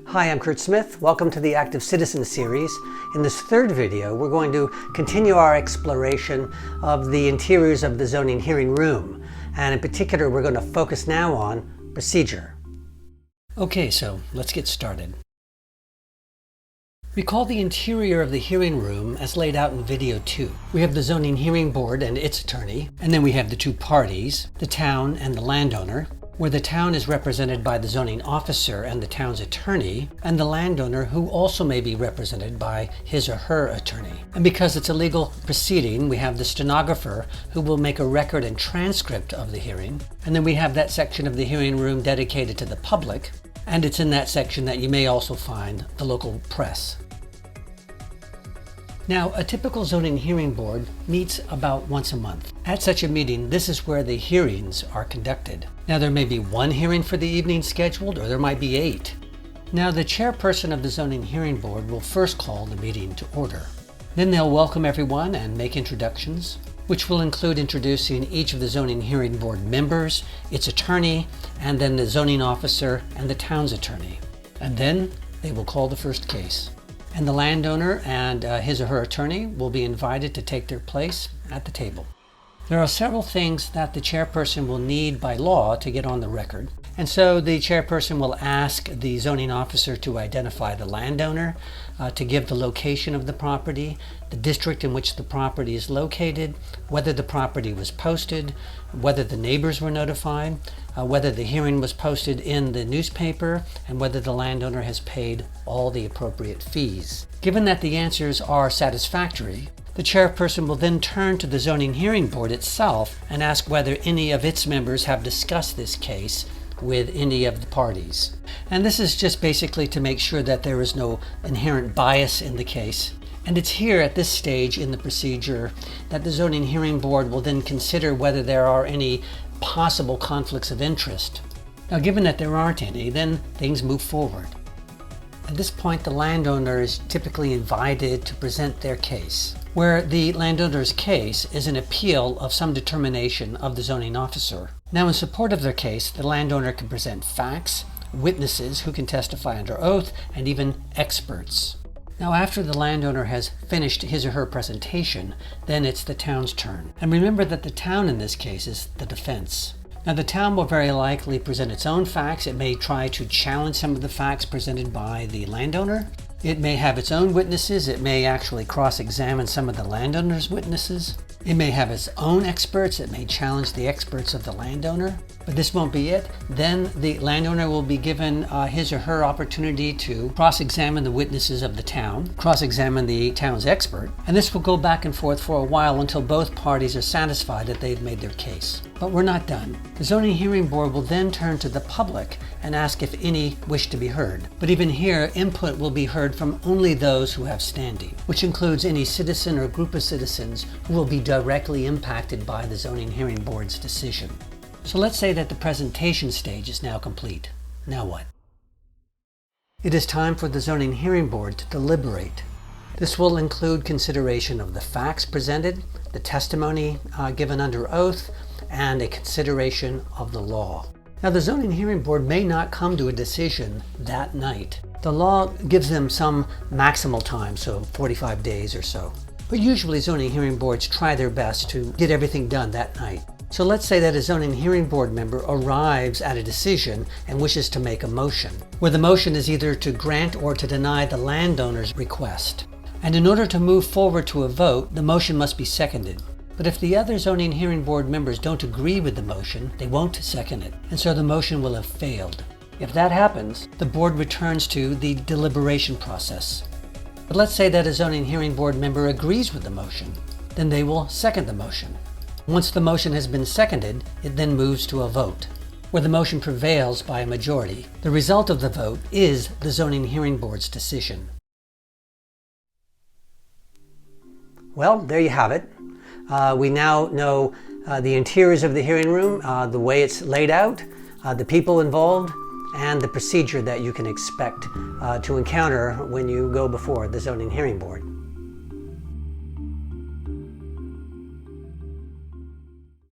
Hi, I'm Kurt Smith. Welcome to the Active Citizen series. In this third video, we're going to continue our exploration of the interiors of the zoning hearing room. And in particular, we're going to focus now on procedure. Okay, so let's get started. Recall the interior of the hearing room as laid out in video 2. We have the zoning hearing board and its attorney, and then we have the two parties, the town and the landowner, where the town is represented by the zoning officer and the town's attorney, and the landowner, who also may be represented by his or her attorney. And because it's a legal proceeding, we have the stenographer who will make a record and transcript of the hearing. And then we have that section of the hearing room dedicated to the public, and it's in that section that you may also find the local press. Now, a typical zoning hearing board meets about once a month. At such a meeting, this is where the hearings are conducted. Now, there may be one hearing for the evening scheduled, or there might be 8. Now, the chairperson of the zoning hearing board will first call the meeting to order. Then they'll welcome everyone and make introductions, which will include introducing each of the zoning hearing board members, its attorney, and then the zoning officer and the town's attorney. And then they will call the first case. And the landowner and his or her attorney will be invited to take their place at the table. There are several things that the chairperson will need by law to get on the record. And so the chairperson will ask the zoning officer to identify the landowner, to give the location of the property, the district in which the property is located, whether the property was posted, whether the neighbors were notified, whether the hearing was posted in the newspaper, and whether the landowner has paid all the appropriate fees. Given that the answers are satisfactory, the chairperson will then turn to the zoning hearing board itself and ask whether any of its members have discussed this case with any of the parties. And this is just basically to make sure that there is no inherent bias in the case. And it's here at this stage in the procedure that the zoning hearing board will then consider whether there are any possible conflicts of interest. Now, given that there aren't any, then things move forward. At this point, the landowner is typically invited to present their case, where the landowner's case is an appeal of some determination of the zoning officer. Now, in support of their case, the landowner can present facts, witnesses who can testify under oath, and even experts. Now, after the landowner has finished his or her presentation, then it's the town's turn. And remember that the town in this case is the defense. Now, the town will very likely present its own facts. It may try to challenge some of the facts presented by the landowner. It may have its own witnesses. It may actually cross-examine some of the landowner's witnesses. It may have its own experts. It may challenge the experts of the landowner. But this won't be it. Then the landowner will be given his or her opportunity to cross-examine the witnesses of the town, cross-examine the town's expert, and this will go back and forth for a while until both parties are satisfied that they've made their case. But we're not done. The zoning hearing board will then turn to the public and ask if any wish to be heard. But even here, input will be heard from only those who have standing, which includes any citizen or group of citizens who will be directly impacted by the zoning hearing board's decision. So let's say that the presentation stage is now complete. Now what? It is time for the zoning hearing board to deliberate. This will include consideration of the facts presented, the testimony given under oath, and a consideration of the law. Now, the zoning hearing board may not come to a decision that night. The law gives them some maximal time, so 45 days or so. But usually zoning hearing boards try their best to get everything done that night. So let's say that a zoning hearing board member arrives at a decision and wishes to make a motion, where the motion is either to grant or to deny the landowner's request. And in order to move forward to a vote, the motion must be seconded. But if the other zoning hearing board members don't agree with the motion, they won't second it, and so the motion will have failed. If that happens, the board returns to the deliberation process. But let's say that a zoning hearing board member agrees with the motion, then they will second the motion. Once the motion has been seconded, it then moves to a vote, where the motion prevails by a majority. The result of the vote is the zoning hearing board's decision. Well, there you have it. We now know the interiors of the hearing room, the way it's laid out, the people involved, and the procedure that you can expect to encounter when you go before the zoning hearing board.